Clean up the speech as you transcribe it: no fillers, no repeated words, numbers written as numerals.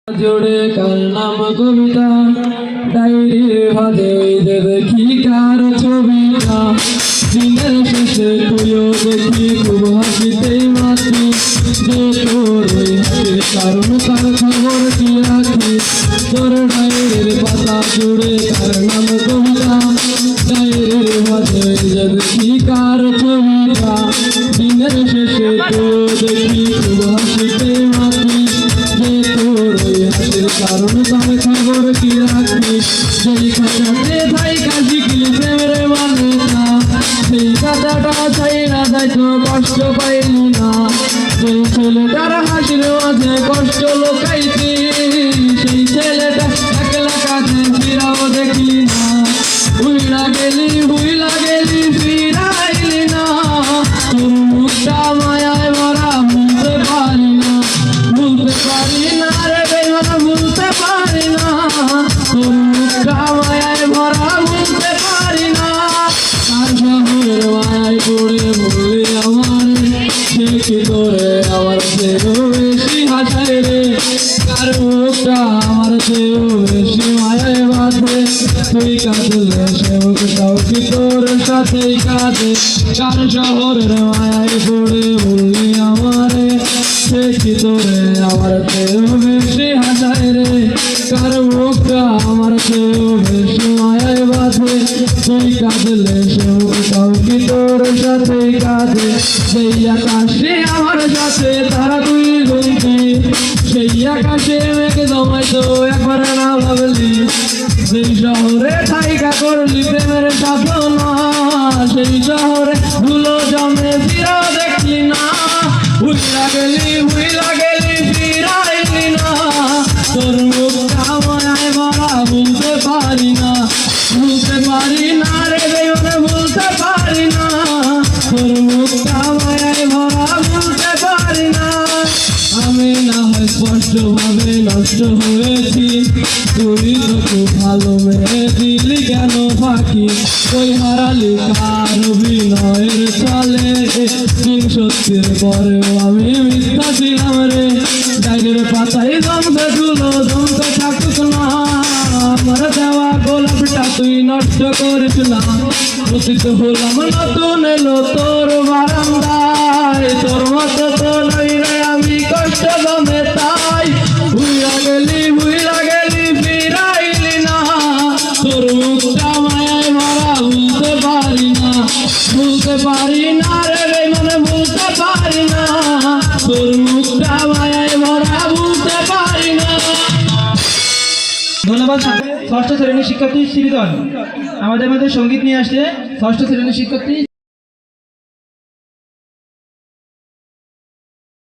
জোড়ে কার নাম কবিতা ডায়েরির ভাজে যে দেখি কার ছবিটা দিনের শেষে তুইও দেখি খুব হাসিতেই মাতি যে তোর ওই হাসির কারণ তার খবর কি রাখি তোর ডায়েরির পাতা জোড়ে কার নাম কবিতা ডায়েরির ভাজে যে দেখি কার ছবিটা দিনের শেষে তুইও দেখি খুব হাসিতেই মাতি যে তোর ওই হাসির কারণ তার খবর কি রাখি যেই খাতাতে থাই কাশি কি প্রেমের মানে না সেই খাতাটা চাই না তাই তো কষ্ট পাইলি না সেই ছেলেটার হাসির মাঝে কষ্ট লোকাইতি সেই ছেলেটা একলা কাছে ফিরাও দেখলি না হুইলা গেলি ফিরাইলি না তোর মুখটা মায়ায় ভরা ভুলতে পারি না রে বেমানা ভুলতে পারি না তোর মুখটা মায়ায় ভরা ভুলতে পারি না আর শহরের মায়ায় পড়ে বললি আমার সে কি তোরে আমার চেয়েও বেশি হাসায় রে কার মুখটা আমার চেয়েও বেশি মায়ায় বাঁধে তুই কাঁদলে সে মুখটাও কি তোর সাথেই কাঁদে কার শহরের মায়ায় পড়ে বললি আমারে সে কি তোরে আমার চেয়েও বেশি হাসায় রে কার মুখটা আমার চেয়েও বেশি মায়ায় বাঁধে তুই কাঁদলে সে মুখটাও কি তোর সাথেই কাঁদে সেই আকাশে আমার সাথে তারা তুই গুনতি সেই আকাশে মেঘে জমাইতো একবার না ভাবলি সেই শহরে ঠাইকা করলি প্রেমের সাধনা সেই শহরে ধুলো জমে ফিরা দেখলি না ভুইলা গেলি ফিরাইলি না তোর মুখটা মায়ায় ভরা ভুলতে পারি না রে বেমানে ভুলতে পারি না তোর মুখটা মায়ায় ভরা ভুলতে পারি না আমি না হয় স্পষ্টভাবে নষ্ট হয়েছি তুই তো খুব ভালো মেয়ে দিলি কেন ফাঁকি ওই হারালি কার অভিনয়ের চলে দিন সত্যির পরেও আমি মিথ্যা ছিলাম রে ডায়েরির পাতায় জমতে থাকুক না আমার দেওয়া গোলাপটা তুই নষ্ট করিস না অতীত হলাম নতুন এলো তোর বারান্দায় তোর মতো তো নই রে আমি কষ্ট জমে তাই ভুইলা গেলি ফিরাইলি না তোর মুখটা মায়ায় ভরা ভুলতে পারি না রে বেমানে ভুলতে পারি না তোর মুখটা মায়ায় ভরা ভুলতে পারি না। ধন্যবাদ। ষষ্ঠ শ্রেণীর শিক্ষার্থী শ্রীধর আমাদের মধ্যে সঙ্গীত নিয়ে আসছে ষষ্ঠ শ্রেণীর শিক্ষার্থী।